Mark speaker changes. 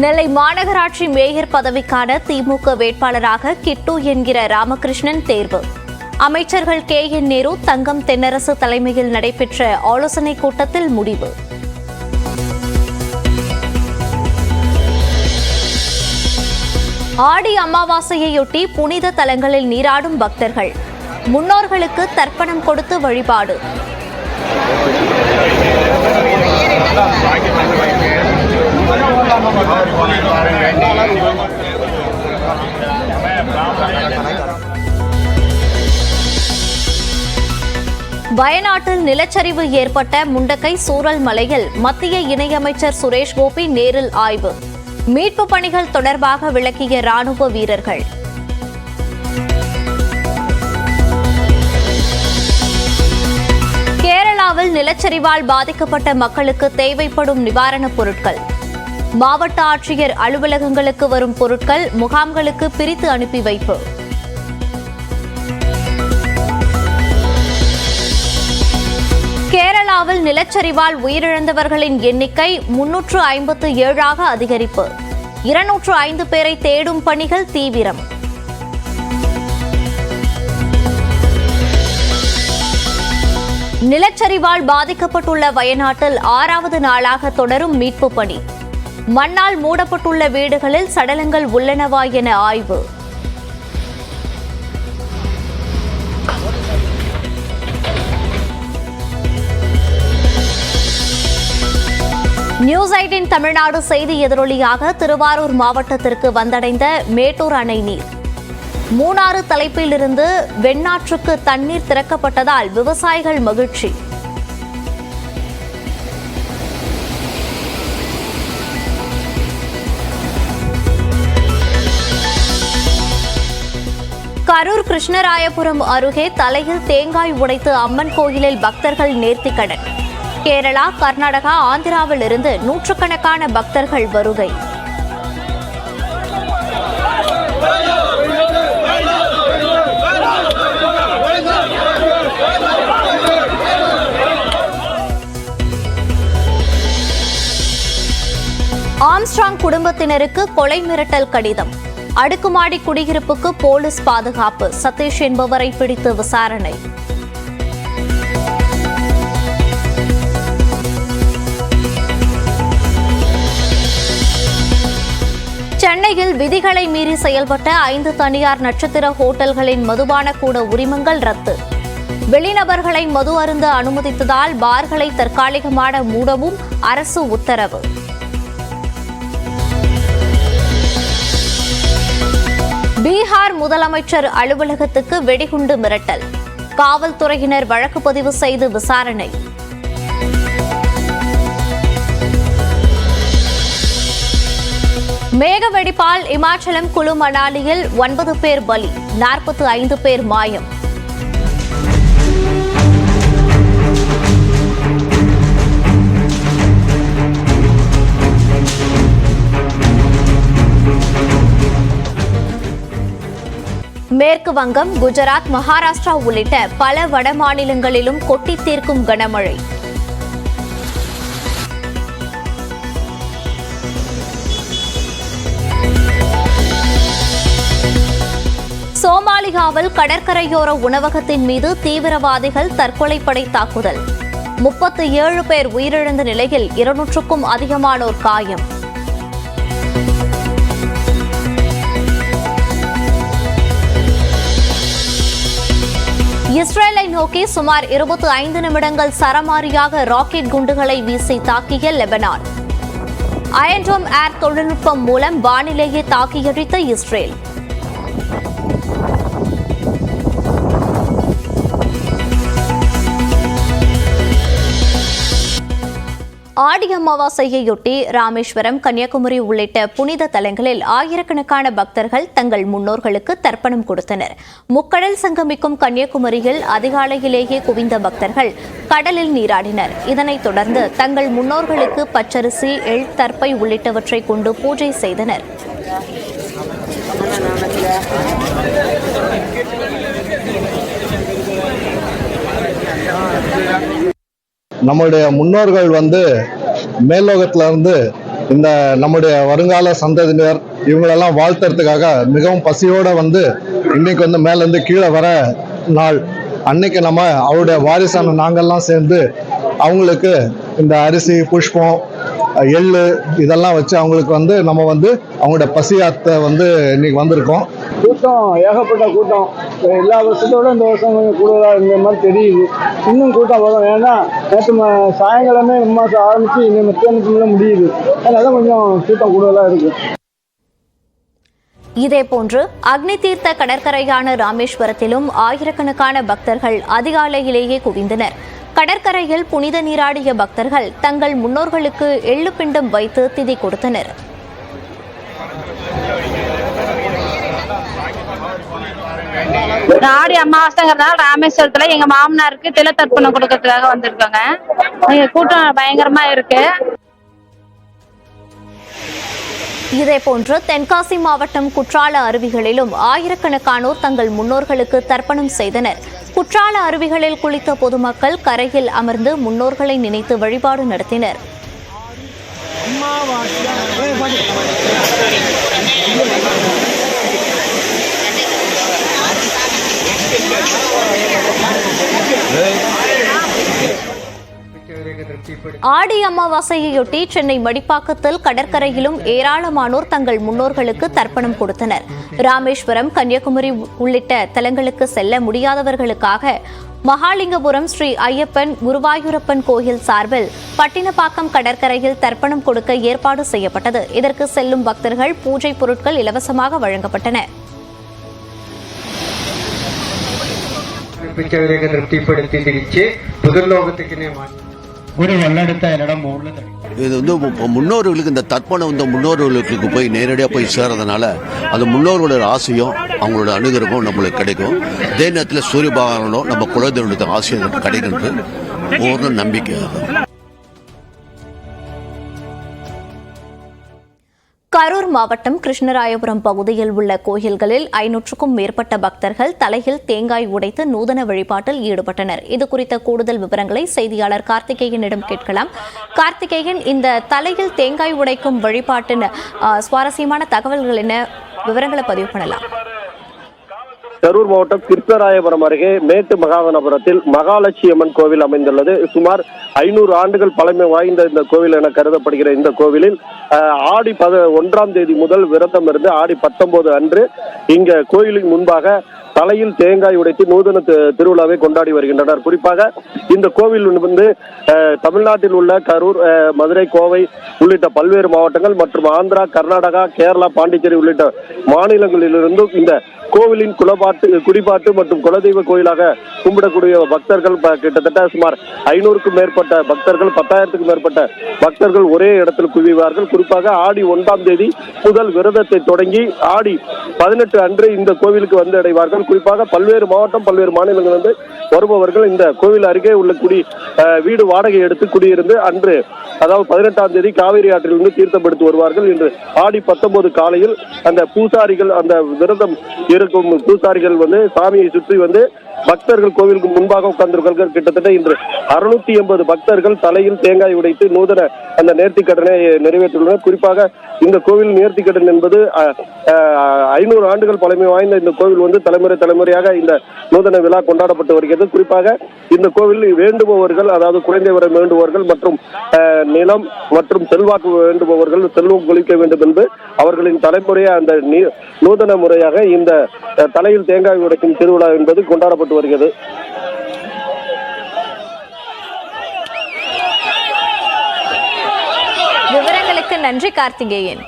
Speaker 1: நெல்லை மாநகராட்சி மேயர் பதவிக்கான திமுக வேட்பாளராக கிட்டு என்கிற ராமகிருஷ்ணன் தேர்வு. அமைச்சர்கள் KN நேரு, தங்கம் தென்னரசு தலைமையில் நடைபெற்ற ஆலோசனைக் கூட்டத்தில் முடிவு. ஆடி அமாவாசையையொட்டி புனித தலங்களில் நீராடும் பக்தர்கள். முன்னோர்களுக்கு தர்ப்பணம் கொடுத்து வழிபாடு. வயநாட்டில் நிலச்சரிவு ஏற்பட்ட முண்டக்கை சூரல் மலையில் மத்திய இணையமைச்சர் சுரேஷ் கோபி நேரில் ஆய்வு. மீட்பு பணிகள் தொடர்பாக விளக்கிய ராணுவ வீரர்கள். கேரளாவில் நிலச்சரிவால் பாதிக்கப்பட்ட மக்களுக்கு தேவைப்படும் நிவாரணப் பொருட்கள். மாவட்ட ஆட்சியர் அலுவலகங்களுக்கு வரும் பொருட்கள் முகாம்களுக்கு பிரித்து அனுப்பி வைப்பு. கேரளாவில் நிலச்சரிவால் உயிரிழந்தவர்களின் எண்ணிக்கை 357ஆக அதிகரிப்பு. 205 பேரை தேடும் பணிகள் தீவிரம். நிலச்சரிவால் பாதிக்கப்பட்டுள்ள வயநாட்டில் 6வது நாளாக தொடரும் மீட்பு பணி. மண்ணால் மூடப்பட்டுள்ள வீடுகளில் சடலங்கள் உள்ளனவா என ஆய்வு. நியூஸ் 18 தமிழ்நாடு செய்தி எதிரொலியாக திருவாரூர் மாவட்டத்திற்கு வந்தடைந்த மேட்டூர் அணை நீர். மூணாறு தலைப்பிலிருந்து வெண்ணாற்றுக்கு தண்ணீர் திறக்கப்பட்டதால் விவசாயிகள் மகிழ்ச்சி. கரூர் கிருஷ்ணராயபுரம் அருகே தலையில் தேங்காய் உடைத்து அம்மன் கோயிலில் பக்தர்கள் நேர்த்திக்கடன். கேரளா, கர்நாடகா, ஆந்திராவில் இருந்து நூற்றுக்கணக்கான பக்தர்கள் வருகை. ஆம்ஸ்ட்ராங் குடும்பத்தினருக்கு கொலை மிரட்டல் கடிதம். அடுக்குமாடி குடியிருப்புக்கு போலீஸ் பாதுகாப்பு. சதீஷ் என்பவரை பிடித்து விசாரணை. சென்னையில் விதிகளை மீறி செயல்பட்ட 5 தனியார் நட்சத்திர ஹோட்டல்களின் மதுபான கூட உரிமங்கள் ரத்து. வெளிநபர்களை மது அருந்த அனுமதித்ததால் பார்களை தற்காலிகமாக மூடவும் அரசு உத்தரவு. பீகார் முதலமைச்சர் அலுவலகத்துக்கு வெடிகுண்டு மிரட்டல். காவல்துறையினர் வழக்கு பதிவு செய்து விசாரணை. மேக வெடிப்பால் இமாச்சலம் குழு மணாலியில் 9 பேர் பலி, 45 பேர் மாயம். மேற்கு வங்கம், குஜராத், மகாராஷ்டிரா உள்ளிட்ட பல வட மாநிலங்களிலும் கொட்டி தீர்க்கும் கனமழை. சோமாலியாவில் கடற்கரையோர உணவகத்தின் மீது தீவிரவாதிகள் தற்கொலைப்படை தாக்குதல். 37 பேர் உயிரிழந்த நிலையில் 200க்கும் அதிகமானோர் காயம். இஸ்ரேலை நோக்கி சுமார் 25 நிமிடங்கள் சரமாரியாக ராக்கெட் குண்டுகளை வீசி தாக்கிய லெபனான். அயன்டோம் ஏர் தொழில்நுட்பம் மூலம் வானிலேயே தாக்கியழித்த இஸ்ரேல். ஆடி அமாவாசையையொட்டி ராமேஸ்வரம், கன்னியாகுமரி உள்ளிட்ட புனித தலங்களில் ஆயிரக்கணக்கான பக்தர்கள் தங்கள் முன்னோர்களுக்கு தர்ப்பணம் கொடுத்தனர். முக்கடல் சங்கமிக்கும் கன்னியாகுமரியில் அதிகாலையிலேயே குவிந்த பக்தர்கள் கடலில் நீராடினர். இதனைத் தொடர்ந்து தங்கள் முன்னோர்களுக்கு பச்சரிசி, எள், தர்ப்பை உள்ளிட்டவற்றை கொண்டு பூஜை செய்தனர்.
Speaker 2: நம்முடைய முன்னோர்கள் மேல்லோகத்துல இருந்து இந்த நம்முடைய வருங்கால சந்ததியினர் இவங்களெல்லாம் வாழ்த்துறதுக்காக மிகவும் பசியோட வந்து இன்னைக்கு வந்து மேலேருந்து கீழே வர நாள். அன்னைக்கு நம்ம அவருடைய வாரிசான நாங்கள்லாம் சேர்ந்து அவங்களுக்கு இந்த அரிசி, புஷ்பம், எள்ளு இதெல்லாம் வச்சு அவங்களுக்கு வந்து நம்ம வந்து அவங்களோட பசியாத்தை வந்து இன்னைக்கு வந்திருக்கோம்.
Speaker 3: கூட்டம் ஏகப்பட்ட கூட்டம். எல்லா வருஷத்தோட இந்த வருஷம் கொஞ்சம் கூடுதலாக இந்த மாதிரி தெரியுது. இன்னும் கூட்டம் வரும். ஏன்னா நேற்று சாயங்காலமே மாதம் ஆரம்பித்து இந்த மத்தியானத்துக்குள்ள முடியுது. அதனால கொஞ்சம் கூட்டம் கூடுதலாக இருக்கு.
Speaker 1: இதேபோன்று அக்னி தீர்த்த கடற்கரையான ராமேஸ்வரத்திலும் ஆயிரக்கணக்கான பக்தர்கள் அதிகாலையிலேயே குவிந்தனர். கடற்கரையில் புனித நீராடிய பக்தர்கள் தங்கள் முன்னோர்களுக்கு எள்ளு பிண்டம் வைத்து திதி கொடுத்தனர்.
Speaker 4: ஆடி அமாவாசைங்கிறதுனால ராமேஸ்வரத்துல எங்க மாமனாருக்கு தில தர்ப்பணம் கொடுக்கறதுக்காக வந்திருக்காங்க. கூட்டம் பயங்கரமா இருக்கு.
Speaker 1: இதேபோன்று தென்காசி மாவட்டம் குற்றால அருவிகளிலும் ஆயிரக்கணக்கானோர் தங்கள் முன்னோர்களுக்கு தர்ப்பணம் செய்தனர். குற்றால அருவிகளில் குளித்த பொதுமக்கள் கரையில் அமர்ந்து முன்னோர்களை நினைத்து வழிபாடு நடத்தினர். ஆடி அமாவாசையொட்டி சென்னை மடிப்பாக்கத்தில் கடற்கரையிலும் ஏராளமானோர் தங்கள் முன்னோர்களுக்கு தர்ப்பணம் கொடுத்தனர். ராமேஸ்வரம், கன்னியாகுமரி உள்ளிட்ட தலங்களுக்கு செல்ல முடியாதவர்களுக்காக மகாலிங்கபுரம் ஸ்ரீ ஐயப்பன் குருவாயூரப்பன் கோயில் சார்பில் பட்டினப்பாக்கம் கடற்கரையில் தர்ப்பணம் கொடுக்க ஏற்பாடு செய்யப்பட்டது. இதற்கு செல்லும் பக்தர்கள் பூஜை பொருட்கள் இலவசமாக வழங்கப்பட்டன.
Speaker 5: திருப்திப்படுத்தி திரிச்சு புதர்லோகத்துக்கு ஒரு வல்லெடுத்த இடம் உள்ளது.
Speaker 6: இது வந்து முன்னோர்களுக்கு இந்த தர்ப்பணம் வந்து முன்னோர்களுக்கு போய் நேரடியாக போய் சேர்றதுனால அது முன்னோர்களோட ஆசையும் அவங்களோட அனுகிரகமும் நம்மளுக்கு கிடைக்கும். அதே நேரத்தில் சூரிய பகவானோட நம்ம குலதெய்வத்துக்கு ஆசையும் கிடைக்கின்றது ஒரு நம்பிக்கை.
Speaker 1: கரூர் மாவட்டம் கிருஷ்ணராயபுரம் பகுதியில் உள்ள கோயில்களில் 500க்கும் மேற்பட்ட பக்தர்கள் தலையில் தேங்காய் உடைத்து நூதன வழிபாட்டில் ஈடுபட்டனர். இதுகுறித்த கூடுதல் விவரங்களை செய்தியாளர் கார்த்திகேயனிடம் கேட்கலாம். கார்த்திகேயன், இந்த தலையில் தேங்காய் உடைக்கும் வழிபாட்டின் சுவாரஸ்யமான தகவல்கள் என்ன, விவரங்களை பதிவு பண்ணலாம்.
Speaker 7: கரூர் மாவட்டம் கிருஷ்ணராயபுரம் அருகே மேட்டு மகாவனபுரத்தில் மகாலட்சுமி அம்மன் கோவில் அமைந்துள்ளது. சுமார் 500 ஆண்டுகள் பழமை வாய்ந்த இந்த கோவில் என கருதப்படுகிற இந்த கோவிலில் ஆடி 1ஆம் தேதி முதல் விரதம் இருந்து ஆடி 19 அன்று இங்க கோயிலின் முன்பாக தலையில் தேங்காய் உடைத்து நூதன திருவிழாவை கொண்டாடி வருகின்றனர். குறிப்பாக இந்த கோவில் வந்து தமிழ்நாட்டில் உள்ள கரூர், மதுரை, கோவை உள்ளிட்ட பல்வேறு மாவட்டங்கள் மற்றும் ஆந்திரா, கர்நாடகா, கேரளா, பாண்டிச்சேரி உள்ளிட்ட மாநிலங்களிலிருந்தும் இந்த கோவிலின் குடிபாட்டு மற்றும் குலதெய்வ கோயிலாக கும்பிடக்கூடிய பக்தர்கள் கிட்டத்தட்ட சுமார் 500க்கும் மேற்பட்ட பக்தர்கள், 10,000க்கும் மேற்பட்ட பக்தர்கள் ஒரே இடத்தில் குவிவார்கள். குறிப்பாக ஆடி 1ஆம் தேதி முதல் விரதத்தை தொடங்கி ஆடி 18 அன்று இந்த கோவிலுக்கு வந்து அடைவார்கள். குறிப்பாக பல்வேறு மாவட்டம், பல்வேறு மாநிலங்கள் வந்து வருபவர்கள் இந்த கோவில் அருகே உள்ள வீடு வாடகை எடுத்து குடியிருந்து அன்று, அதாவது 18ஆம் தேதி காவிரி ஆற்றிலிருந்து தீர்த்தப்படுத்தி வருவார்கள். இன்று ஆடி 19 காலையில் அந்த பூசாரிகள், அந்த விரதம் இருக்கும் பூசாரிகள் வந்து சாமியை சுற்றி வந்து பக்தர்கள் கோவிலுக்கு முன்பாக உட்கார்ந்திருக்கிறார்கள். கிட்டத்தட்ட இன்று 680 பக்தர்கள் தலையில் தேங்காய் உடைத்து நூதன அந்த நேர்த்திக்கடனை நிறைவேற்றியுள்ளனர். குறிப்பாக இந்த கோவில் நேர்த்திக்கடன் என்பது 500 ஆண்டுகள் பழமை வாய்ந்த இந்த கோவில் வந்து தலைமுறையாக இந்த நூதன விழா கொண்டாடப்பட்டு வருகிறது. குறிப்பாக இந்த கோவிலில் வேண்டுபவர்கள், அதாவது குழந்தை வர வேண்டுபவர்கள் மற்றும் நிலம் மற்றும் செல்வாக்கு வேண்டுபவர்கள் செல்வம் கொளிக்க வேண்டும் என்று அவர்களின் தலைமுறையாக அந்த நூதன முறையாக இந்த தலையில் தேங்காய் உடைக்கும் திருவிழா என்பது கொண்டாடப்பட்டு வருகிறது.
Speaker 1: விவரங்களுக்கு நன்றி கார்த்திகேயன்.